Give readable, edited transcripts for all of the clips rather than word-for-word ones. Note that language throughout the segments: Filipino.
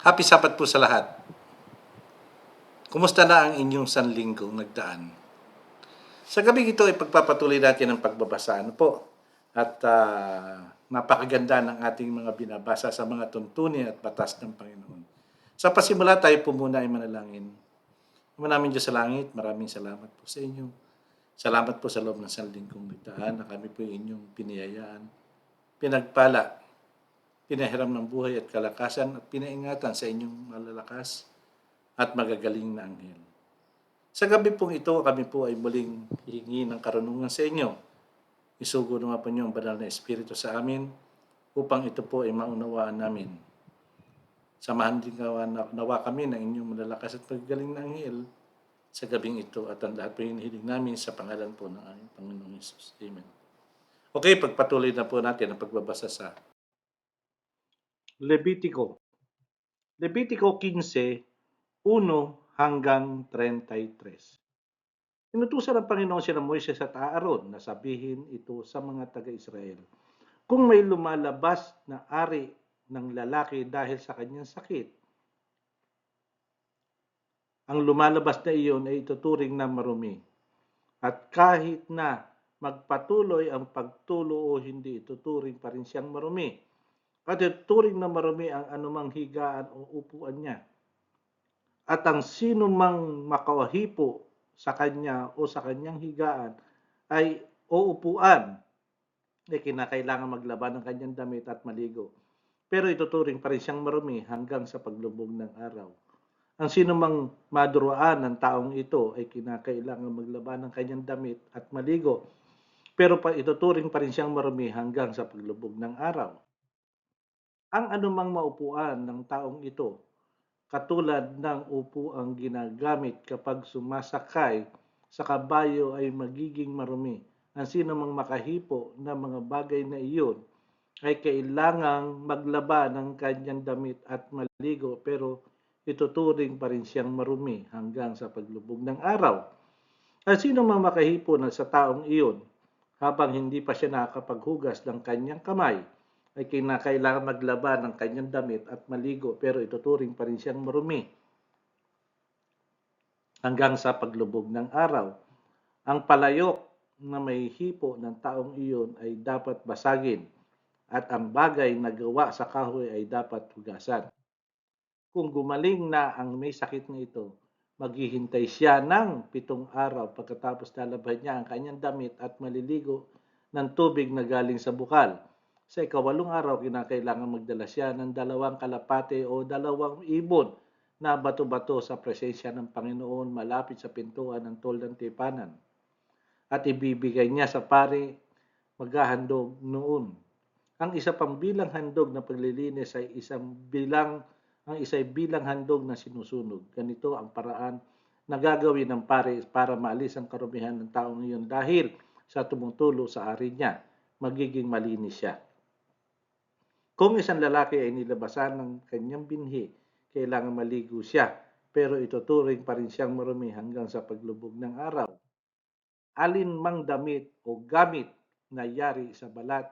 Happy Sabat po sa lahat. Kumusta na ang inyong sanlinggong nagdaan? Sa gabi ito ay pagpapatuloy natin ang pagbabasa. At napakaganda ng ating mga binabasa sa mga tuntunin at batas ng Panginoon. Sa pasimula tayo po muna ay manalangin. Ama namin Diyos sa langit, maraming salamat po sa inyo. Salamat po sa loob ng sanlinggong nagdaan na kami po inyong piniyayaan, pinagpala, pinahiram ng buhay at kalakasan at pinaingatan sa inyong malalakas at magagaling na anghel. Sa gabi pong ito, kami po ay muling hihingi ng karunungan sa inyo. Isugo naman po niyo ang banal na Espiritu sa amin upang ito po ay maunawaan namin. Samahan din nawa kami ng inyong malalakas at magagaling na anghel sa gabing ito at ang lahat po hinihiling namin sa pangalan po ng aming Panginoong Hesus. Amen. Okay, pagpatuloy na po natin ang pagbabasa sa Levitico 15:1 hanggang 33. Inutusan ng Panginoon sina Moises at Aaron na sabihin ito sa mga taga-Israel. Kung may lumalabas na ari ng lalaki dahil sa kanyang sakit, ang lumalabas na iyon ay ituturing na marumi. At kahit na magpatuloy ang pagtulo o hindi, ituturing pa rin siyang marumi. At ituturing na marumi ang anumang higaan o upuan niya. At ang sino mang makahipo sa kanya o sa kanyang higaan ay o upuan ay kinakailangan maglaban ng kanyang damit at maligo. Pero ituturing pa rin siyang marumi hanggang sa paglubog ng araw. Ang sino mang maduruan ng taong ito ay kinakailangan maglaban ng kanyang damit at maligo. Pero ituturing pa rin siyang marumi hanggang sa paglubog ng araw. Ang anumang maupuan ng taong ito, katulad ng upuang ginagamit kapag sumasakay sa kabayo ay magiging marumi. Ang sino mang makahipo ng mga bagay na iyon ay kailangang maglaba ng kanyang damit at maligo pero ituturing pa rin siyang marumi hanggang sa paglubog ng araw. Ang sino mang makahipo na sa taong iyon habang hindi pa siya nakakapaghugas ng kanyang kamay ay kinakailangan maglaba ng kanyang damit at maligo pero ituturing pa rin siyang marumi hanggang sa paglubog ng araw. Ang palayok na may hipo ng taong iyon ay dapat basagin at ang bagay na gawa sa kahoy ay dapat hugasan. Kung gumaling na ang may sakit na ito, maghihintay siya ng 7 araw pagkatapos lalabhan niya ang kanyang damit at maliligo ng tubig na galing sa bukal. Sa 8 araw, kinakailangan magdala siya ng 2 kalapate o 2 ibon na bato-bato sa presensya ng Panginoon malapit sa pintuan ng Toldang Tipanan. At ibibigay niya sa pari maghahandog noon. Ang isa pang bilang handog na paglilinis ay isa'y bilang handog na sinusunog. Ganito ang paraan na gagawin ng pare para maalis ang karumihan ng taong iyon dahil sa tumutulo sa ari niya, magiging malinis siya. Kung isang lalaki ay nilabasan ng kanyang binhi, kailangan maligo siya, pero ituturing pa rin siyang marumi hanggang sa paglubog ng araw. Alin mang damit o gamit na yari sa balat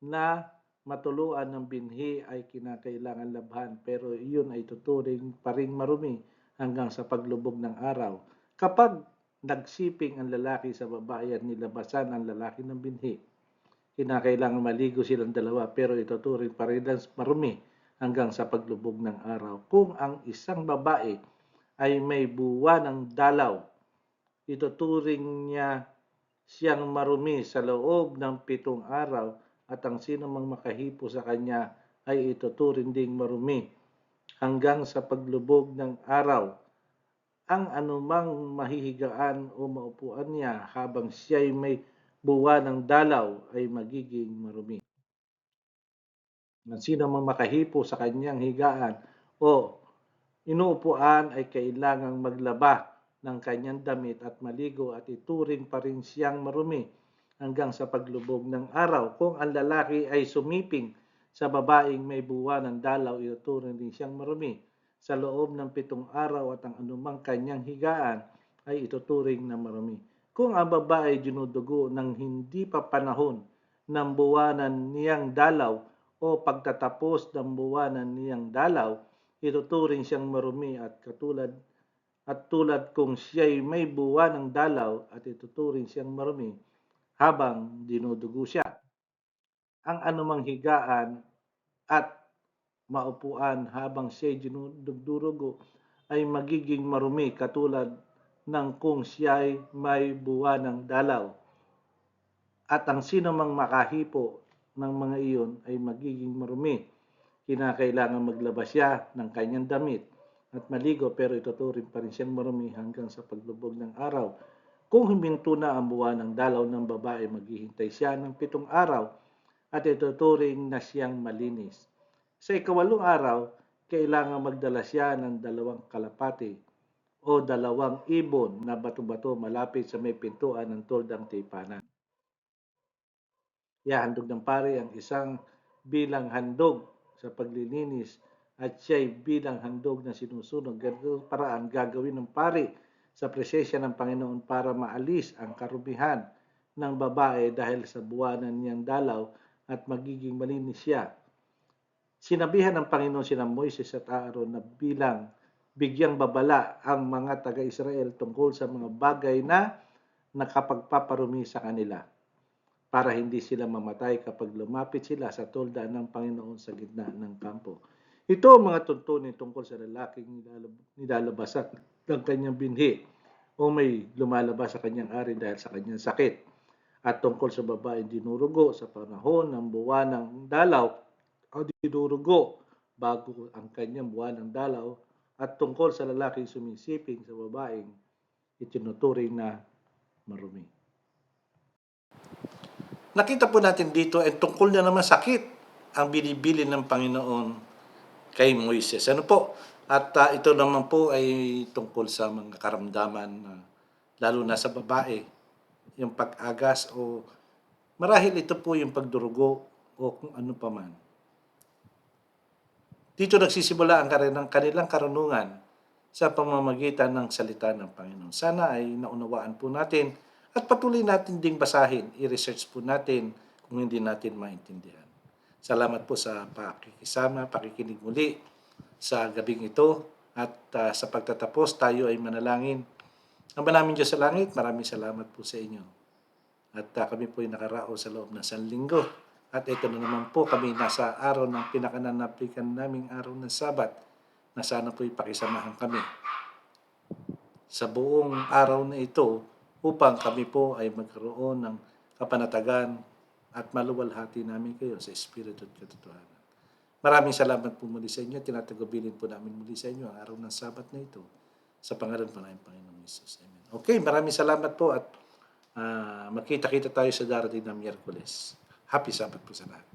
na matuluan ng binhi ay kinakailangan labhan pero iyon ay tuturing pa rin marumi hanggang sa paglubog ng araw. Kapag nagsiping ang lalaki sa babae at nilabasan ang lalaki ng binhi, kinakailangan maligo silang dalawa pero ituturing pa rin marumi hanggang sa paglubog ng araw. Kung ang isang babae ay may buwan ng dalaw, ituturing niya siyang marumi sa loob ng 7 araw at ang sino mang makahipo sa kanya ay ituturing ding marumi hanggang sa paglubog ng araw. Ang anumang mahihigaan o maupuan niya habang siya'y may buwan ng dalaw ay magiging marumi. Ang sino mang makahipo sa kanyang higaan o inuupuan ay kailangang maglaba ng kanyang damit at maligo at ituring pa rin siyang marumi hanggang sa paglubog ng araw. Kung ang lalaki ay sumiping sa babaeng may buwan ng dalaw, ituturing din siyang marumi sa loob ng 7 araw at ang anumang kanyang higaan ay ituturing na marumi. Kung ang babae ay dinudugo ng hindi pa panahon ng buwanan niyang dalaw o pagtatapos ng buwanan niyang dalaw, ituturing siyang marumi at tulad kung siya'y may buwan ng dalaw at ituturing siyang marumi habang dinudugo siya. Ang anumang higaan at maupuan habang siya'y dinudurog ay magiging marumi katulad ng kung siya'y may buwan ng dalaw. At ang sino mang makahipo ng mga iyon ay magiging marumi. Kinakailangan maglabas siya ng kanyang damit at maligo, pero ituturing pa rin siyang marumi hanggang sa paglubog ng araw. Kung huminto na ang buwan ng dalaw ng babae, maghihintay siya ng 7 araw at ituturing na siyang malinis. Sa ikawalong araw, kailangan magdala siya ng 2 kalapati o 2 ibon na bato-bato malapit sa may pintuan ng tuldang tipanan. Ihahandog ng pari ang isang bilang handog sa paglilinis at siya'y bilang handog na sinusunog. Ganito paraan gagawin ng pari sa presensya ng Panginoon para maalis ang karumihan ng babae dahil sa buwanan niyang dalaw at magiging malinis siya. Sinabihan ng Panginoon sina Moises at Aaron na bigyang babala ang mga taga-Israel tungkol sa mga bagay na nakapagpaparumi sa kanila, para hindi sila mamatay kapag lumapit sila sa tolda ng Panginoon sa gitna ng kampo. Ito ang mga tuntunin tungkol sa lalaking nilalabasan ng kanyang binhi o may lumalabas sa kanyang ari dahil sa kanyang sakit, at tungkol sa babaeng dinurugo sa panahon ng buwan ng dalaw o dinurugo bago ang kanyang buwan ng dalaw, at tungkol sa lalaking sumisiping sa babaeng itinuturing na marumi. Nakita po natin dito ay tungkol na naman sakit ang binibili ng Panginoon kay Moises. Ano po? At ito naman po ay tungkol sa mga karamdaman, lalo na sa babae, yung pag-agas o marahil ito po yung pagdurugo o kung ano pa man. Dito nagsisimula ang kanilang karunungan sa pamamagitan ng salita ng Panginoon. Sana ay naunawaan po natin at patuloy natin ding basahin, i-research po natin kung hindi natin maintindihan. Salamat po sa pakikisama, pakikinig muli sa gabing ito, at sa pagtatapos tayo ay manalangin. Ang manaming Diyos sa langit, maraming salamat po sa inyo. At kami po ay nakarao sa loob ng 1 linggo. At ito na naman po kami nasa araw ng pinakananapikan naming araw ng Sabat, na sana po ipakisamahan kami sa buong araw na ito upang kami po ay magkaroon ng kapanatagan at maluwalhati namin kayo sa Espiritu at katotohanan. Maraming salamat po muli sa inyo. Tinatagubilin po namin muli sa inyo ang araw ng Sabat na ito sa pangalan po ng Panginoong Jesus. Amen. Okay, maraming salamat po at magkita-kita tayo sa darating na Miyerkules. Happy Sabat po sa lahat.